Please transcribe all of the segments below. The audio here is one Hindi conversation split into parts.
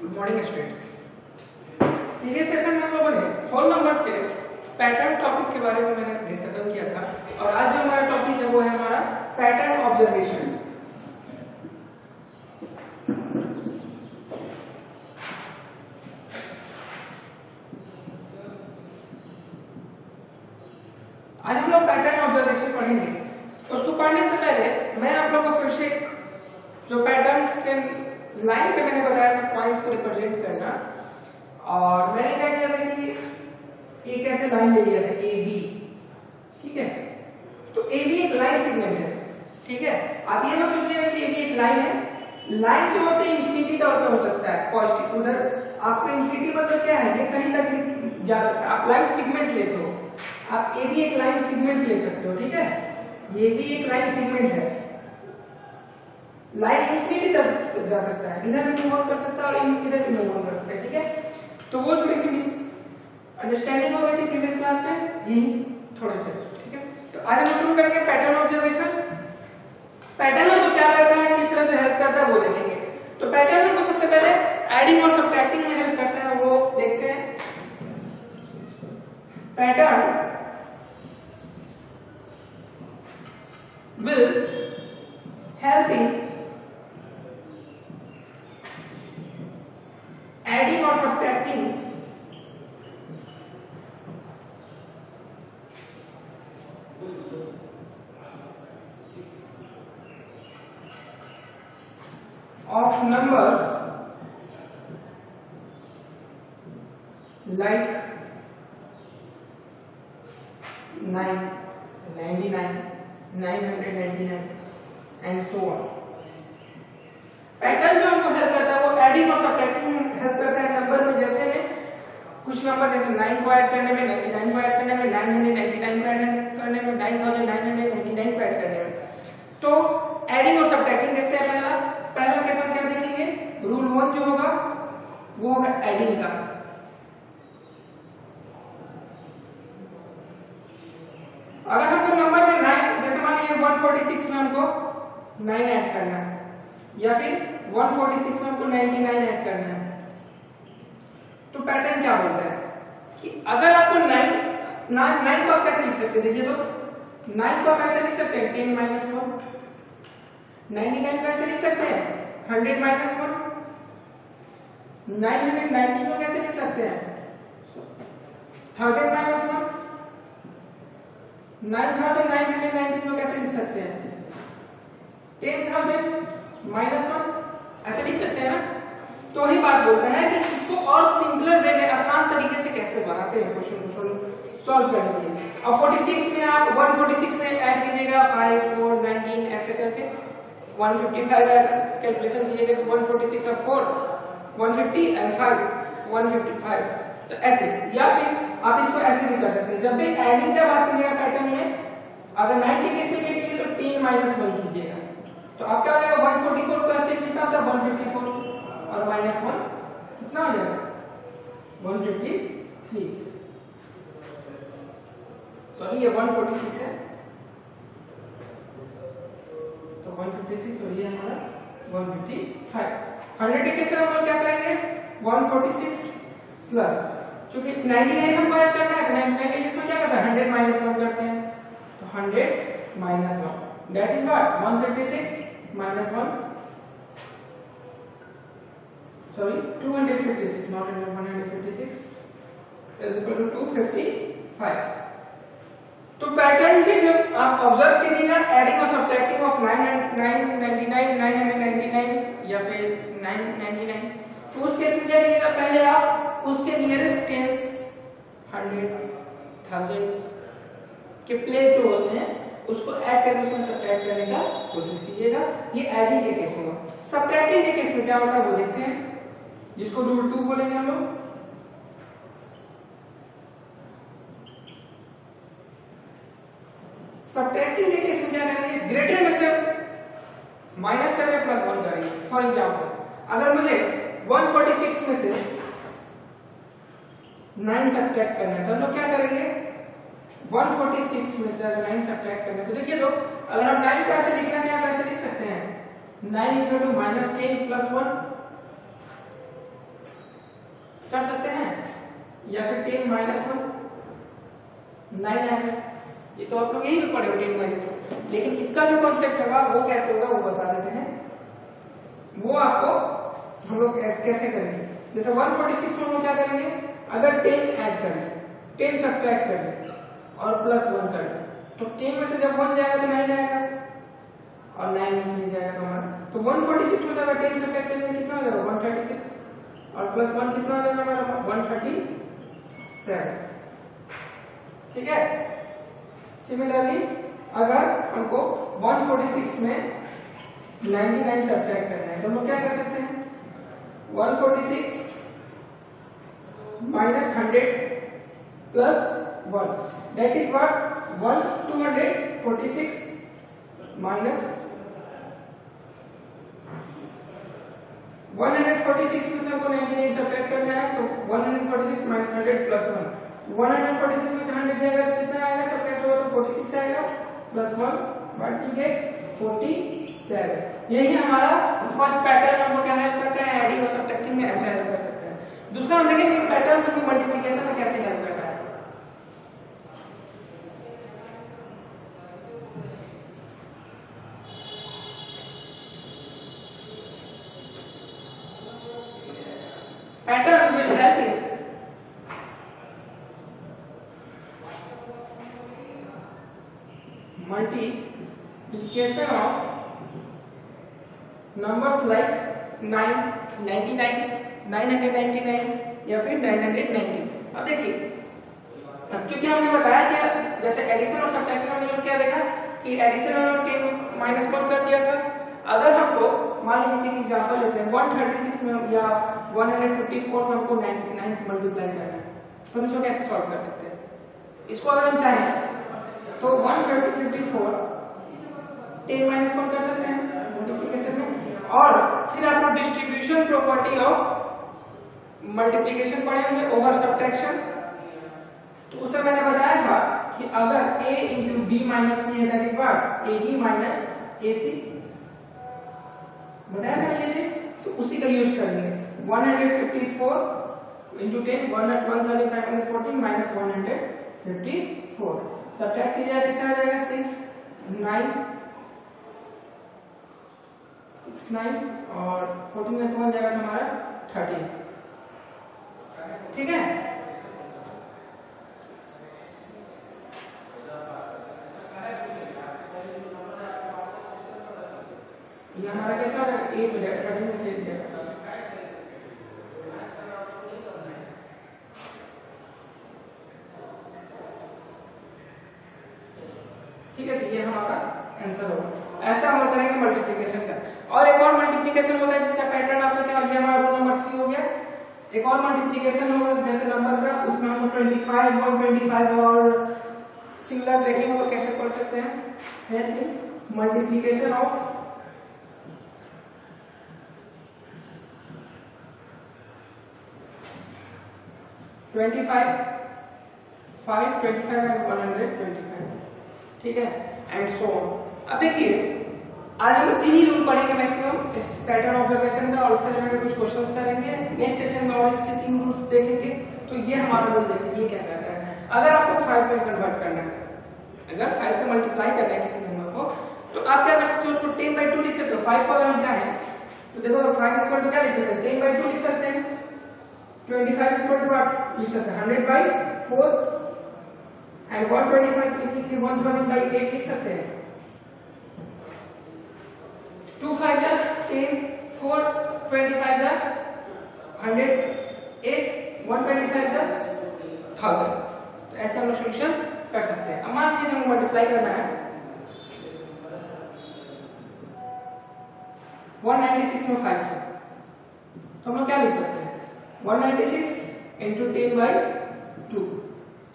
Good morning students. Previous session में हम लोगों ने होल नंबर्स के पैटर्न टॉपिक के बारे में मैंने डिस्कशन किया था और आज जो हमारा टॉपिक है वो है हमारा पैटर्न ऑब्जर्वेशन। आज हम लोग पैटर्न ऑब्जर्वेशन पढ़ेंगे। उसको पढ़ने से पहले मैं आप लोगों को फिर से जो पैटर्न्स के लाइन पे मैंने बताया था पॉइंट्स को रिप्रेजेंट करना, और मैंने क्या किया था कि एक ऐसे लाइन ले लिया था ए बी, ठीक है। तो ए बी एक लाइन सेगमेंट है, ठीक है। आप ये ना सोचिएगा कि ए बी एक लाइन है। लाइन जो होते हैं इंफिनिटी तौर पे हो सकता है, पॉजिटिव उधर आपका इंफिनिटी मतलब क्या है, ये कहीं तक भी जा सकता है। आप लाइन सेगमेंट लेते हो, आप ए बी एक लाइन सेगमेंट ले सकते हो, ठीक है। ये भी एक लाइन सेगमेंट है, लाइन इंफिनिटी तक जा सकता है, इधर भी मूव कर सकता है और इधर भी मूव कर सकता है, ठीक है। तो वो थोड़ी सी मिस अंडरस्टैंडिंग हो गई थी प्रीवियस क्लास में, यही थोड़े से, ठीक है। तो आज हम शुरू करेंगे पैटर्न ऑब्जर्वेशन। पैटर्न को क्या करता है, किस तरह से हेल्प करता है वो देखेंगे। तो पैटर्न को सबसे पहले एडिंग और सब्ट्रैक्टिंग में हेल्प करता है, वो देखते हैं। Pattern will helping adding or subtracting of numbers like 9, 99, 999 and so on. Pattern जो हमको हेल्प करता है वो एडिंग और सब्ट्रैक्टिंग में हेल्प करता है नंबर में। जैसे में कुछ नंबर जैसे 9 को ऐड करने में, 99 को ऐड करने में, 999 को ऐड करने में, 9999 को ऐड करने में। तो एडिंग और सब्ट्रैक्टिंग देखते हैं। पहला केस हम क्या देखेंगे, रूल 1 जो होगा वो होगा एडिंग का। अगर हमको नंबर में 9, जैसे मान लीजिए 146 में हमको 9 ऐड करना है, या फिर 146 में हमको 99 ऐड करना है, तो पैटर्न क्या बोलता है कि अगर आपको 9 को आप कैसे लिख सकते हैं, देखिए तो 9 को आप ऐसे लिख सकते हैं 10 - 1, 99 को ऐसे लिख सकते हैं 100 - 1, 990 को कैसे लिख सकते हैं 1000 - 1, 9990 को कैसे लिख सकते हैं 10,000 - 1, ऐसे लिख सकते हैं ना। तो वही बात बोलता है कि इसको और सिंपलर वे में, आसान तरीके से कैसे बनाते हैं क्वेश्चन को सॉल्व करने के लिए। अब 46 में आप 146 में ऐड कीजिएगा 5, 4, 19 ऐसे करके 155 कैलकुलेशन कीजिएगा तो 146 और 4 150 एंड 5 155, तो ऐसे। या फिर आप इसको ऐसे भी कर सकते हैं। जब भी एडिंग की बात कीजिएगा पैटर्न में, अगर 9 के केस में कीजिए तो 10 - 1 कीजिएगा, तो आप क्या हो जाएगा 144 प्लस 10 कितना होता है 154 और -1 कितना हो जाएगा 153। सॉरी ये 146 है, तो 156 और ये हमारा 155। 100 के केस में हम लोग क्या करेंगे 146 प्लस, चूंकि 99 हमको ऐड करना है तो 99 के केस में क्या करते हैं 100 - 1 करते हैं, तो 100 - 1 that is what 136 - 1, sorry 256 not 156 is equal to 255। तो पैटर्न के जब आप ऑब्जर्व कीजिएगा एडिंग और सब्ट्रैक्टिंग ऑफ 999 999 या फिर 999, तो उस केस में क्या कीजिएगा पहले आप उसके नियरेस्ट टेंस 100 थाउजेंड्स के प्लेस जो होते हैं उसको ऐड करके उसमें सब्ट्रैक्ट करने का कोशिश कीजिएगा। ये एडिंग के केस में होगा। सब्ट्रैक्टिंग के केस में क्या होता है वो देखते हैं, जिसको रूल 2 बोलेंगे हम लोग। सब्ट्रैक्टिंग के केस में क्या करेंगे, ग्रेटर में से माइनस करके प्लस 1 करेंगे। फॉर एग्जांपल अगर मुझे 146 में से 9 सब्ट्रैक्ट करना है तो हम लोग क्या करेंगे 146 में से अगर 9 सब्ट्रैक्ट करना है तो देखिए तो अगर हम 9 को ऐसे लिखना चाहें आप ऐसे लिख सकते हैं 9 इक्वल टू -10 + 1 कर सकते हैं, या फिर 10 माइनस 1 9 आएगा। ये तो आप लोग यही पे पढ़े हो 10 माइनस 1, लेकिन इसका जो कॉन्सेप्ट होगा वो कैसे होगा वो बता देते हैं। वो आपको हम लोग कैसे करेंगे, जैसे 146 में हम क्या करेंगे, अगर 10 ऐड करें, 10 सब्ट्रैक्ट करें और प्लस 1 करें, तो 10 में से जब 1 जाएगा तो 9 जाएगा और 9 में से नहीं जाएगा तो हमारा, तो 146 में से अगर 10 सब्ट्रैक्ट करेंगे कितना हो जाएगा 136 और प्लस 1 कितना हो जाएगा हमारा 137। ठीक है। सिमिलरली अगर हमको 146 में 99 सब्ट्रैक्ट करना है तो हम क्या कर सकते हैं, 146 minus 100 plus 1 that is what 246 minus 146 में से हमको 99 सब्ट्रैक्ट करना है, तो 146 माइनस 100 प्लस 1, 146 में से 100 जाएगा तो कितना आएगा, सब्ट्रैक्ट होगा तो 46 आएगा प्लस 1 बांटिए 47। यही हमारा फर्स्ट पैटर्न हमको क्या हेल्प करता है, एडिंग और सब्ट्रैक्टिंग में ऐसे हेल्प कर सकता है। दूसरा हम देखेंगे पैटर्न हमको मल्टीप्लिकेशन में कैसे हेल्प करता है। Pattern will help you multiplication of numbers like 9, 99, 999 या फिर 990। अब देखिए, अब चूंकि हमने बताया कि जैसे एडिशन और सब्ट्रैक्शन में हम क्या देखा कि एडिशन में 10 माइनस 1 कर दिया था। अगर हमको मान लीजिए कि एग्जांपल लेते हैं 136 में या 154 में हमको 99 से मल्टीप्लाई करना है, तो हम इसको कैसे सॉल्व कर सकते हैं। इसको अगर हम चाहें तो 154 10 माइनस 1 कर सकते हैं मल्टीप्लिकेशन में, और फिर आप लोग डिस्ट्रीब्यूशन प्रॉपर्टी ऑफ मल्टीप्लिकेशन पढ़ेंगे ओवर सब्ट्रैक्शन। तो उससे मैंने बताया था कि अगर a into B minus C है that is what A B minus A C, बताया था ये चीज, तो उसी का यूज करेंगे। 154 इंटू 10 114 माइनस 154 सब्ट्रैक्ट कीजिए कितना आ जाएगा 6 9 और 14 में से 1 जाएगा तो हमारा 30। ठीक है। ये हमारा कैसा होगा 8 हो जाएगा 30 में से 8 जाएगा। ठीक है, तो ये हमारा आंसर होगा। ऐसा हम करेंगे मल्टीप्लिकेशन का। और एक और मल्टीप्लिकेशन होता है जिसका पैटर्न आपका क्या हो गया, हमारा रोल नंबर 3 हो गया। एक और मल्टीप्लिकेशन होगा जैसे नंबर का, उसमें हम 25 125 और सिमिलर देखेंगे वो कैसे पढ़ सकते हैं। मल्टीप्लिकेशन ऑफ and 125, ठीक है, एंड सो ऑन। अब देखिए आज हम 3 ही रूल पढ़ेंगे मैक्सिमम इस पैटर्न ऑब्जर्वेशन का, और उससे रिलेटेड कुछ क्वेश्चंस करेंगे। नेक्स्ट सेशन में और इसके 3 रूल्स देखेंगे। तो ये हमारा रूल देखिए, ये क्या कहता है, अगर आपको 5 में कन्वर्ट करना है, अगर 5 से मल्टीप्लाई करना है किसी नंबर को, तो आप क्या कर सकते हो, उसको 10/2 लिख सकते हो। 5 को अगर हम चाहें तो देखो 5 इक्वल टू क्या लिख सकते हैं, 10/2 लिख सकते हैं। 25 इक्वल टू व्हाट लिख सकते हैं 100/4 एंड 125 लिखिए 120/8 लिख सकते हैं। 2 5 10 4 25 100 8 125 1000। तो ऐसे हम लोग सॉल्यूशन कर सकते हैं। अब मान लीजिए हमें मल्टीप्लाई करना है 196 में 5 से, तो हम लोग क्या लिख सकते हैं 196 इंटू 10/2।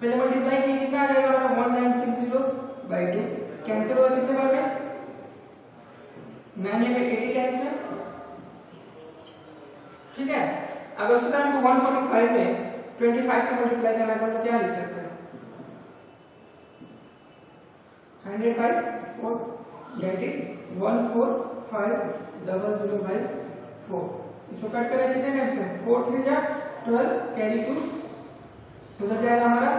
पहले मल्टीप्लाई किए कितना आ जाएगा हमारा 1960/2, कैंसिल होगा कितने बार में 980 कैंसिल। ठीक है, अगर उसी तरह हमको 145 में 25 से मल्टीप्लाई करना है तो हम क्या लिख सकते हैं 100/4 दैट इज 14500/4। इसको कट करें कितने कैंसिल 4 3 जा 12 कैरी 2 उधर जाएगा हमारा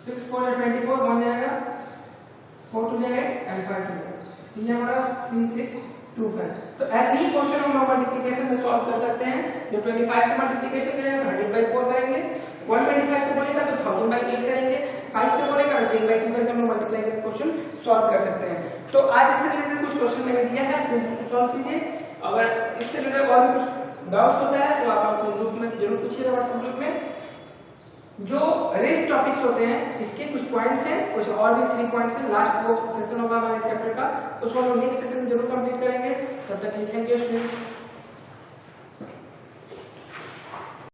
6 4 या 24 बन जाएगा 4 2 जाएगा एंड 5 2 तो ये हमारा 3 6 2 5। तो ऐसे ही क्वेश्चन हम लोग मल्टीप्लिकेशन में सॉल्व कर सकते हैं। जो 25 से मल्टीप्लिकेशन करेंगे 100/4 करेंगे, 125 से बोलेगा तो 1000/8 करेंगे, 5 से बोलेगा तो 10/2 करके हम लोग मल्टीप्लाई करके क्वेश्चन सॉल्व कर सकते हैं। तो आज इससे रिलेटेड कुछ क्वेश्चन मैंने दिया है, तो उसको सॉल्व कीजिए। अगर इससे रिलेटेड और भी कुछ डाउट्स होता है तो आप अपने ग्रुप में जरूर पूछिएगा, व्हाट्सएप ग्रुप में। जो रेस्ट टॉपिक्स होते हैं इसके कुछ पॉइंट्स हैं, कुछ और भी 3 पॉइंट्स हैं। लास्ट वो सेशन होगा हमारे इस चैप्टर का, उसको हम नेक्स्ट सेशन में जरूर कंप्लीट करेंगे। तब तक थैंक यू स्टूडेंट्स।